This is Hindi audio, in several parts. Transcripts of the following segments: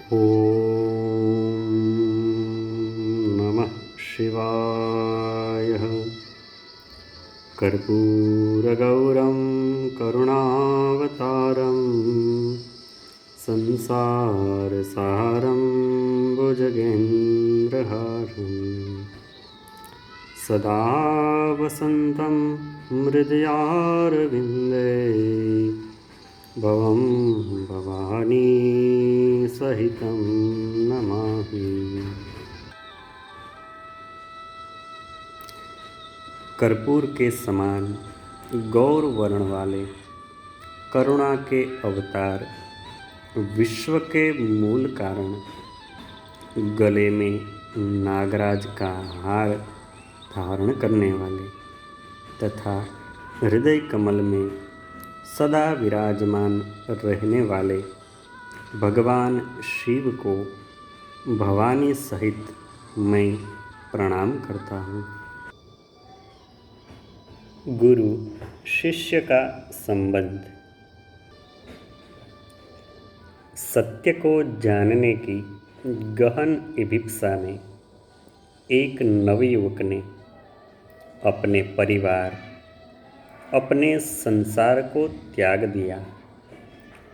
ॐ नमः शिवाय। कर्पूरगौरं करुणावतारं संसारसारं भुजगेन्द्रहारं सदा वसन्तं हृदयारविन्दे भवं भवानी सहितं नमामि। कर्पूर के समान गौर वर्ण वाले करुणा के अवतार, विश्व के मूल कारण, गले में नागराज का हार धारण करने वाले तथा हृदय कमल में सदा विराजमान रहने वाले भगवान शिव को भवानी सहित मैं प्रणाम करता हूँ। गुरु शिष्य का संबंध। सत्य को जानने की गहन इभिप्सा में एक नवयुवक ने अपने परिवार, अपने संसार को त्याग दिया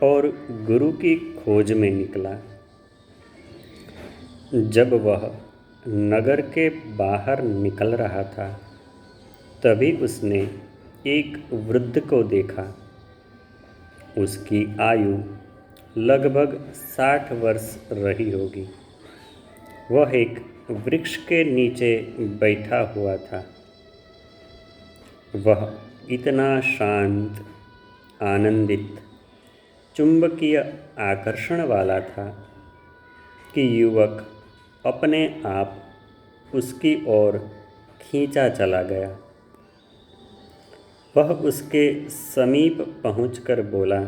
और गुरु की खोज में निकला। जब वह नगर के बाहर निकल रहा था, तभी उसने एक वृद्ध को देखा। उसकी आयु लगभग 60 वर्ष रही होगी। वह एक वृक्ष के नीचे बैठा हुआ था। वह इतना शांत, आनंदित, चुंबकीय आकर्षण वाला था कि युवक अपने आप उसकी ओर खींचा चला गया। वह उसके समीप पहुंचकर बोला,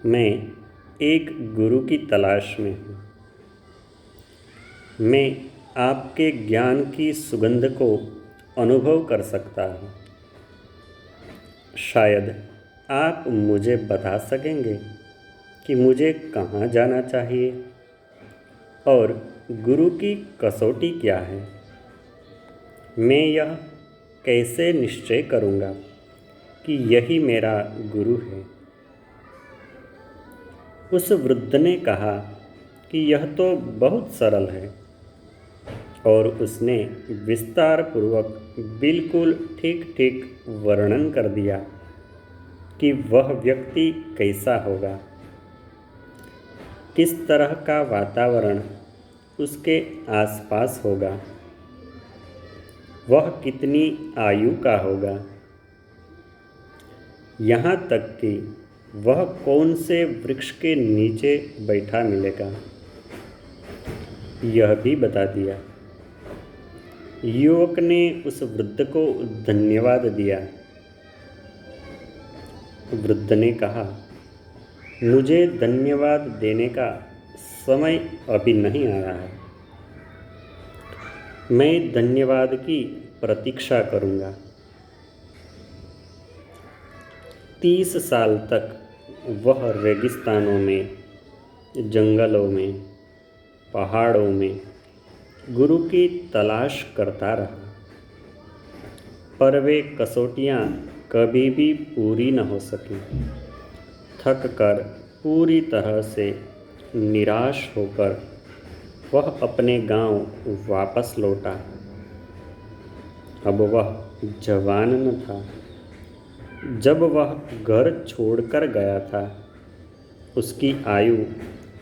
मैं एक गुरु की तलाश में हूँ। मैं आपके ज्ञान की सुगंध को अनुभव कर सकता हूँ। शायद आप मुझे बता सकेंगे कि मुझे कहाँ जाना चाहिए और गुरु की कसौटी क्या है। मैं यह कैसे निश्चय करूँगा कि यही मेरा गुरु है। उस वृद्ध ने कहा कि यह तो बहुत सरल है, और उसने विस्तार पूर्वक बिल्कुल ठीक ठीक वर्णन कर दिया कि वह व्यक्ति कैसा होगा, किस तरह का वातावरण उसके आसपास होगा, वह कितनी आयु का होगा, यहाँ तक कि वह कौन से वृक्ष के नीचे बैठा मिलेगा, यह भी बता दिया। युवक ने उस वृद्ध को धन्यवाद दिया। वृद्ध ने कहा, मुझे धन्यवाद देने का समय अभी नहीं आया है। मैं धन्यवाद की प्रतीक्षा करूँगा। 30 साल तक वह रेगिस्तानों में, जंगलों में, पहाड़ों में गुरु की तलाश करता रहा, पर वे कसौटियाँ कभी भी पूरी न हो सकीं। थक कर पूरी तरह से निराश होकर वह अपने गांव वापस लौटा। अब वह जवान न था। जब वह घर छोड़कर गया था, उसकी आयु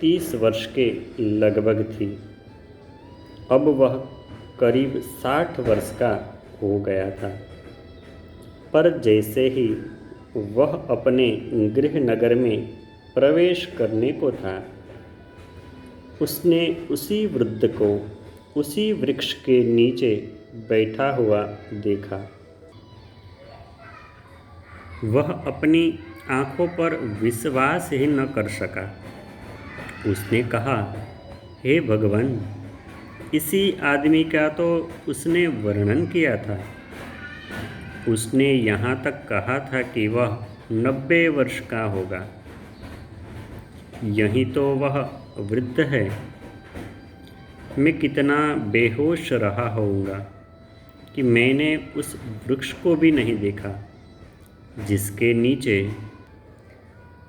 30 वर्ष के लगभग थी। अब वह करीब 60 वर्ष का हो गया था। पर जैसे ही वह अपने गृह नगर में प्रवेश करने को था, उसने उसी वृद्ध को उसी वृक्ष के नीचे बैठा हुआ देखा। वह अपनी आँखों पर विश्वास ही न कर सका। उसने कहा, हे भगवान, इसी आदमी का तो उसने वर्णन किया था। उसने यहाँ तक कहा था कि वह 90 वर्ष का होगा। यहीं तो वह वृद्ध है, मैं कितना बेहोश रहा होऊंगा कि मैंने उस वृक्ष को भी नहीं देखा जिसके नीचे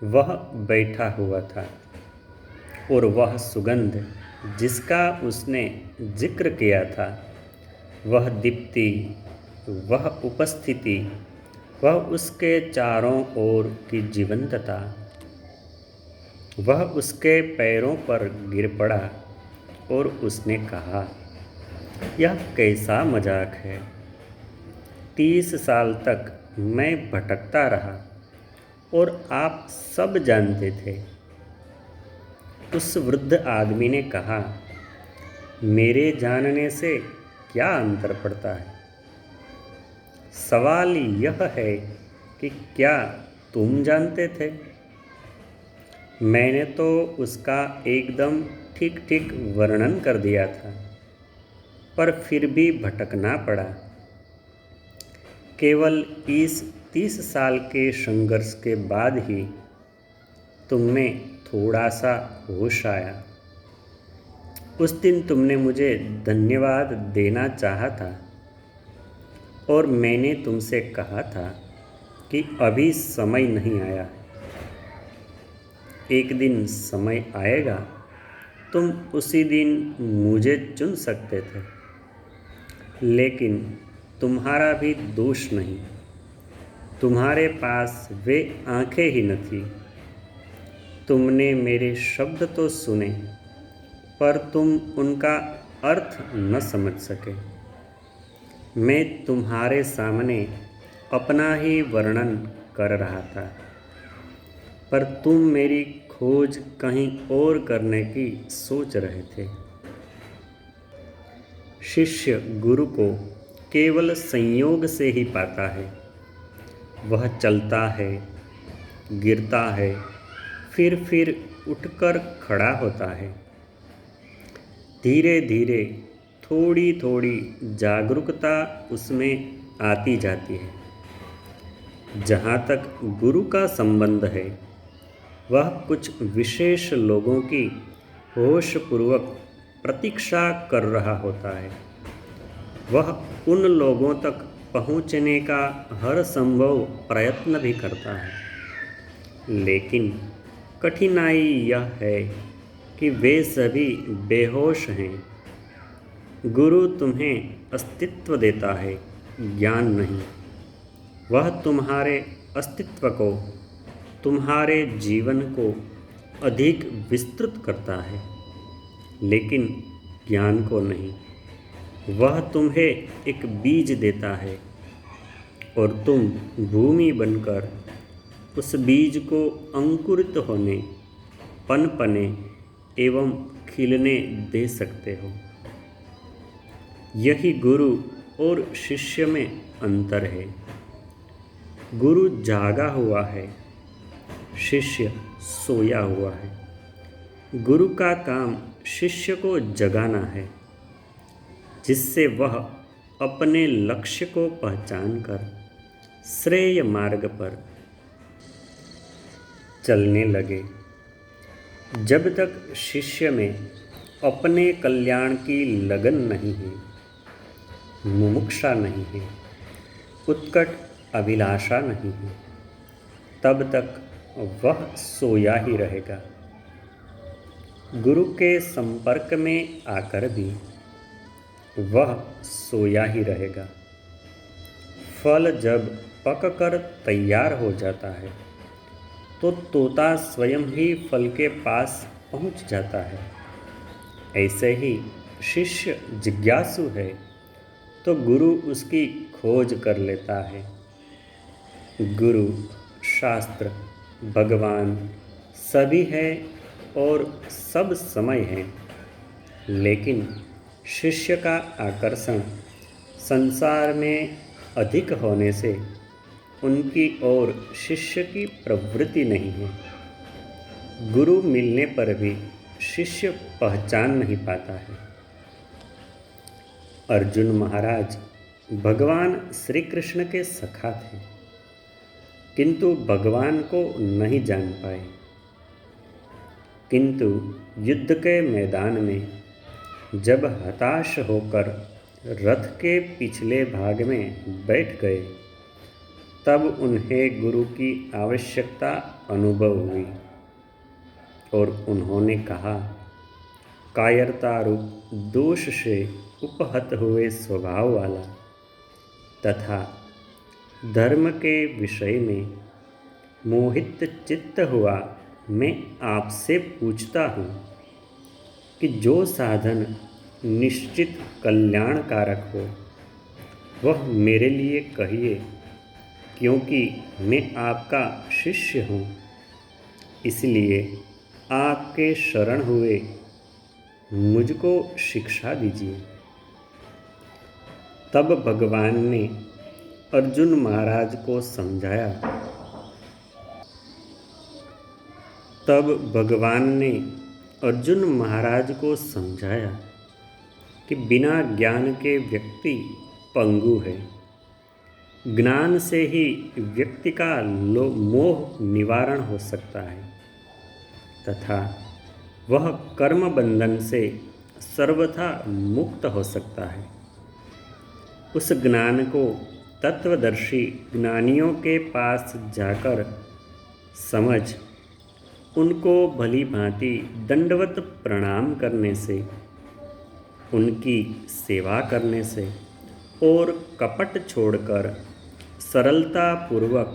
वह बैठा हुआ था, और वह सुगंध जिसका उसने जिक्र किया था, वह दीप्ति, वह उपस्थिति, वह उसके चारों ओर की जीवंतता, वह उसके पैरों पर गिर पड़ा और उसने कहा, यह कैसा मजाक है। 30 साल तक मैं भटकता रहा और आप सब जानते थे। उस वृद्ध आदमी ने कहा, मेरे जानने से क्या अंतर पड़ता है? सवाल यह है कि क्या तुम जानते थे? मैंने तो उसका एकदम ठीक ठीक वर्णन कर दिया था, पर फिर भी भटकना पड़ा। केवल इस 30 साल के संघर्ष के बाद ही तुम में थोड़ा सा होश आया। उस दिन तुमने मुझे धन्यवाद देना चाहा था और मैंने तुमसे कहा था कि अभी समय नहीं आया। एक दिन समय आएगा, तुम उसी दिन मुझे चुन सकते थे, लेकिन तुम्हारा भी दोष नहीं। तुम्हारे पास वे आंखें ही न थी। तुमने मेरे शब्द तो सुने, पर तुम उनका अर्थ न समझ सके। मैं तुम्हारे सामने अपना ही वर्णन कर रहा था, पर तुम मेरी खोज कहीं और करने की सोच रहे थे। शिष्य गुरु को केवल संयोग से ही पाता है। वह चलता है, गिरता है, फिर उठकर खड़ा होता है। धीरे धीरे थोड़ी थोड़ी जागरूकता उसमें आती जाती है। जहाँ तक गुरु का संबंध है, वह कुछ विशेष लोगों की होशपूर्वक प्रतीक्षा कर रहा होता है। वह उन लोगों तक पहुँचने का हर संभव प्रयत्न भी करता है, लेकिन कठिनाई यह है कि वे सभी बेहोश हैं। गुरु तुम्हें अस्तित्व देता है, ज्ञान नहीं। वह तुम्हारे अस्तित्व को, तुम्हारे जीवन को अधिक विस्तृत करता है, लेकिन ज्ञान को नहीं। वह तुम्हें एक बीज देता है और तुम भूमि बनकर उस बीज को अंकुरित होने, पनपने एवं खिलने दे सकते हो। यही गुरु और शिष्य में अंतर है। गुरु जागा हुआ है, शिष्य सोया हुआ है। गुरु का काम शिष्य को जगाना है, जिससे वह अपने लक्ष्य को पहचानकर श्रेय मार्ग पर चलने लगे। जब तक शिष्य में अपने कल्याण की लगन नहीं है, मुमुक्षा नहीं है, उत्कट अभिलाषा नहीं है, तब तक वह सोया ही रहेगा। गुरु के संपर्क में आकर भी वह सोया ही रहेगा। फल जब पककर तैयार हो जाता है, तो तोता स्वयं ही फल के पास पहुंच जाता है। ऐसे ही शिष्य जिज्ञासु है, तो गुरु उसकी खोज कर लेता है। गुरु, शास्त्र, भगवान सभी है और सब समय है, लेकिन शिष्य का आकर्षण संसार में अधिक होने से उनकी ओर शिष्य की प्रवृत्ति नहीं है। गुरु मिलने पर भी शिष्य पहचान नहीं पाता है। अर्जुन महाराज भगवान श्री कृष्ण के सखा थे, किंतु भगवान को नहीं जान पाए। किंतु युद्ध के मैदान में जब हताश होकर रथ के पिछले भाग में बैठ गए, तब उन्हें गुरु की आवश्यकता अनुभव हुई और उन्होंने कहा, कायरता रूप दोष से उपहत हुए स्वभाव वाला तथा धर्म के विषय में मोहित चित्त हुआ मैं आपसे पूछता हूँ कि जो साधन निश्चित कल्याणकारक हो वह मेरे लिए कहिए, क्योंकि मैं आपका शिष्य हूँ। इसलिए आपके शरण हुए मुझको शिक्षा दीजिए। तब भगवान ने अर्जुन महाराज को समझाया। तब भगवान ने अर्जुन महाराज को समझाया कि बिना ज्ञान के व्यक्ति पंगु है। ज्ञान से ही व्यक्ति का मोह निवारण हो सकता है तथा वह कर्म बंधन से सर्वथा मुक्त हो सकता है। उस ज्ञान को तत्वदर्शी ज्ञानियों के पास जाकर समझ उनको भली भांति दंडवत प्रणाम करने से, उनकी सेवा करने से और कपट छोड़कर सरलता पूर्वक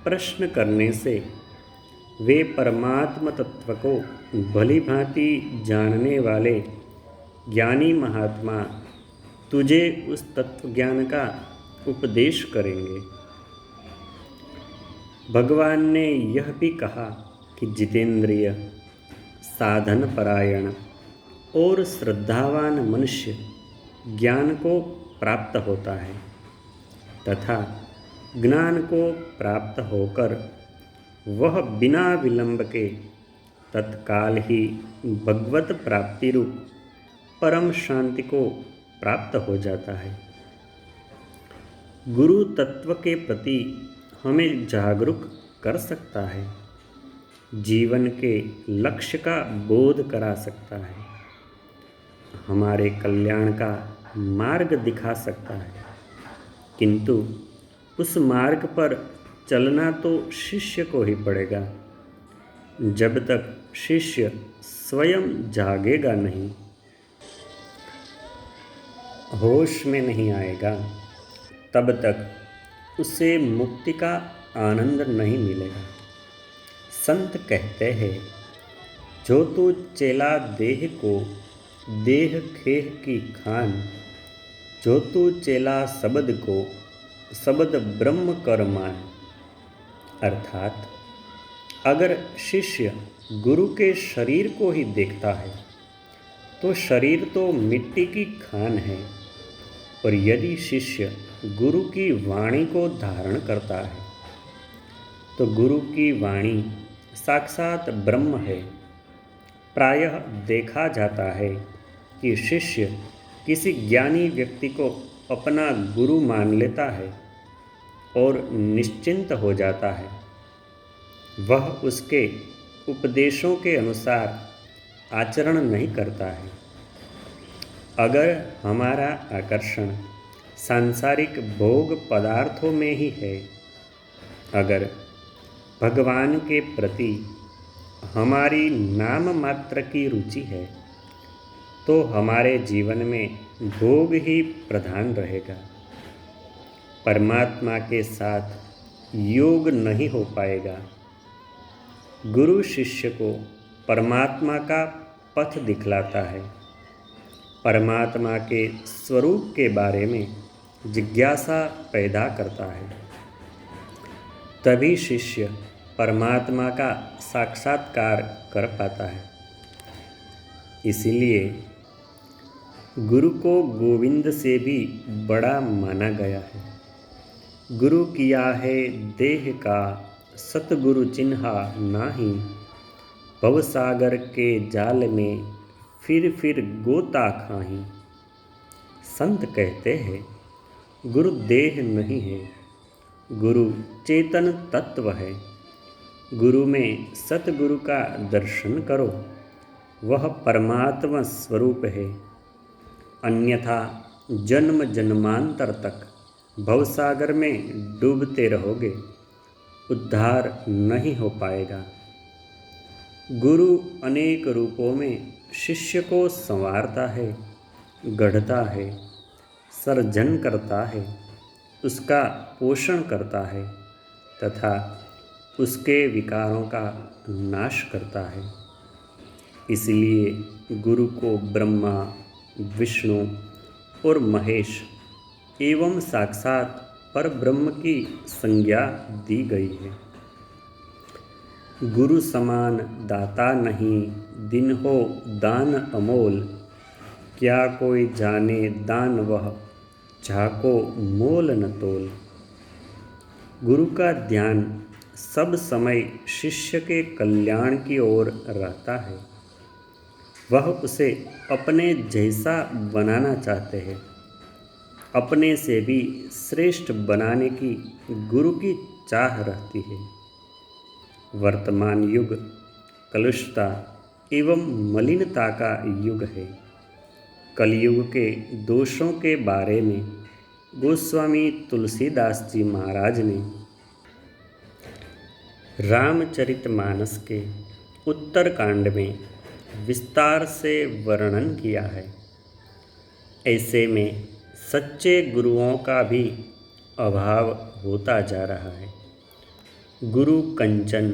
प्रश्न करने से वे परमात्म तत्व को भली भांति जानने वाले ज्ञानी महात्मा तुझे उस तत्व ज्ञान का उपदेश करेंगे। भगवान ने यह भी कहा कि जितेंद्रिय, साधन परायण और श्रद्धावान मनुष्य ज्ञान को प्राप्त होता है तथा ज्ञान को प्राप्त होकर वह बिना विलंब के तत्काल ही भगवत प्राप्ति रूप परम शांति को प्राप्त हो जाता है। गुरु तत्व के प्रति हमें जागरूक कर सकता है, जीवन के लक्ष्य का बोध करा सकता है, हमारे कल्याण का मार्ग दिखा सकता है, किंतु उस मार्ग पर चलना तो शिष्य को ही पड़ेगा। जब तक शिष्य स्वयं जागेगा नहीं, होश में नहीं आएगा, तब तक उसे मुक्ति का आनंद नहीं मिलेगा। संत कहते हैं, जो तू चेला देह को देह खेह की खान, जो तू चेला शब्द को शब्द ब्रह्म कर मान। अर्थात अगर शिष्य गुरु के शरीर को ही देखता है तो शरीर तो मिट्टी की खान है, और यदि शिष्य गुरु की वाणी को धारण करता है तो गुरु की वाणी साक्षात ब्रह्म है। प्रायः देखा जाता है कि शिष्य किसी ज्ञानी व्यक्ति को अपना गुरु मान लेता है और निश्चिंत हो जाता है। वह उसके उपदेशों के अनुसार आचरण नहीं करता है। अगर हमारा आकर्षण सांसारिक भोग पदार्थों में ही है, अगर भगवान के प्रति हमारी नाम मात्र की रुचि है, तो हमारे जीवन में भोग ही प्रधान रहेगा। परमात्मा के साथ योग नहीं हो पाएगा। गुरु शिष्य को परमात्मा का पथ दिखलाता है, परमात्मा के स्वरूप के बारे में जिज्ञासा पैदा करता है। तभी शिष्य परमात्मा का साक्षात्कार कर पाता है। इसलिए गुरु को गोविंद से भी बड़ा माना गया है। गुरु किया है देह का सतगुरु चिन्हा नाही, भवसागर के जाल में फिर गोता खाही। संत कहते हैं, गुरु देह नहीं है, गुरु चेतन तत्व है। गुरु में सतगुरु का दर्शन करो। वह परमात्मा स्वरूप है, अन्यथा जन्म जन्मांतर तक भवसागर में डूबते रहोगे, उद्धार नहीं हो पाएगा। गुरु अनेक रूपों में शिष्य को संवारता है, गढ़ता है, सर्जन करता है, उसका पोषण करता है तथा उसके विकारों का नाश करता है। इसलिए गुरु को ब्रह्मा, विष्णु और महेश एवं साक्षात पर ब्रह्म की संज्ञा दी गई है। गुरु समान दाता नहीं, दिन हो दान अमोल, क्या कोई जाने दान वह, झाको मोल न तोल। गुरु का ध्यान सब समय शिष्य के कल्याण की ओर रहता है। वह उसे अपने जैसा बनाना चाहते हैं। अपने से भी श्रेष्ठ बनाने की गुरु की चाह रहती है। वर्तमान युग कलुषता एवं मलिनता का युग है। कलयुग के दोषों के बारे में गोस्वामी तुलसीदास जी महाराज ने रामचरितमानस के उत्तरकांड में विस्तार से वर्णन किया है। ऐसे में सच्चे गुरुओं का भी अभाव होता जा रहा है। गुरु कंचन,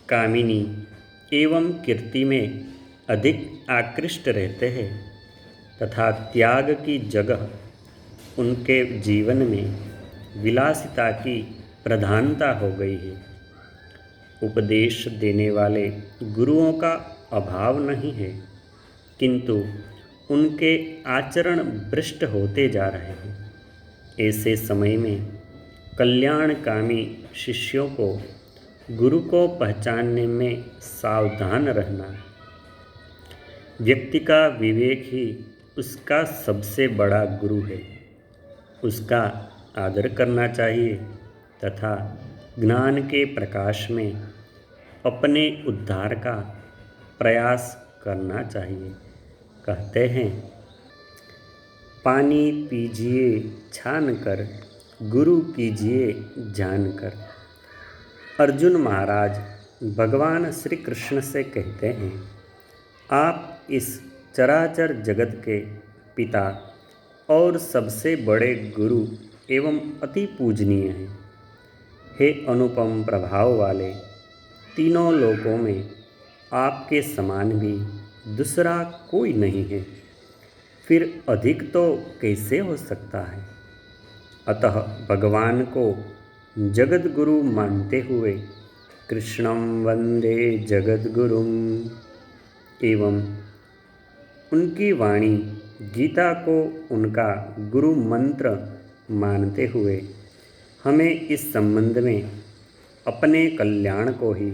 कामिनी एवं कीर्ति में अधिक आकृष्ट रहते हैं तथा त्याग की जगह उनके जीवन में विलासिता की प्रधानता हो गई है। उपदेश देने वाले गुरुओं का अभाव नहीं है, किंतु उनके आचरण भ्रष्ट होते जा रहे हैं। ऐसे समय में कल्याणकामी शिष्यों को गुरु को पहचानने में सावधान रहना। व्यक्ति का विवेक ही उसका सबसे बड़ा गुरु है। उसका आदर करना चाहिए तथा ज्ञान के प्रकाश में अपने उद्धार का प्रयास करना चाहिए। कहते हैं, पानी पीजिए छान कर, गुरु कीजिए जान कर। अर्जुन महाराज भगवान श्री कृष्ण से कहते हैं, आप इस चराचर जगत के पिता और सबसे बड़े गुरु एवं अति पूजनीय हैं। हे अनुपम प्रभाव वाले, तीनों लोकों में आपके समान भी दूसरा कोई नहीं है, फिर अधिक तो कैसे हो सकता है। अतः भगवान को जगत गुरु मानते हुए कृष्णं वंदे जगद्गुरुम एवं उनकी वाणी गीता को उनका गुरु मंत्र मानते हुए हमें इस संबंध में अपने कल्याण को ही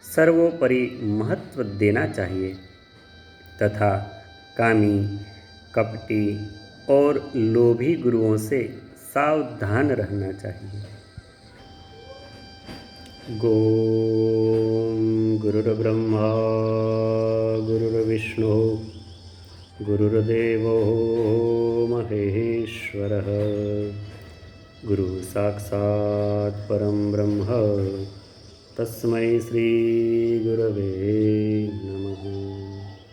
सर्वोपरि महत्व देना चाहिए तथा कामी, कपटी और लोभी गुरुओं से सावधान रहना चाहिए। गोम गुरुर्ब्रह्मा गुरुर्विष्णु गुरुर्देवो महेश्वरः, गुरु साक्षात् परं ब्रह्म तस्मै श्री गुरवे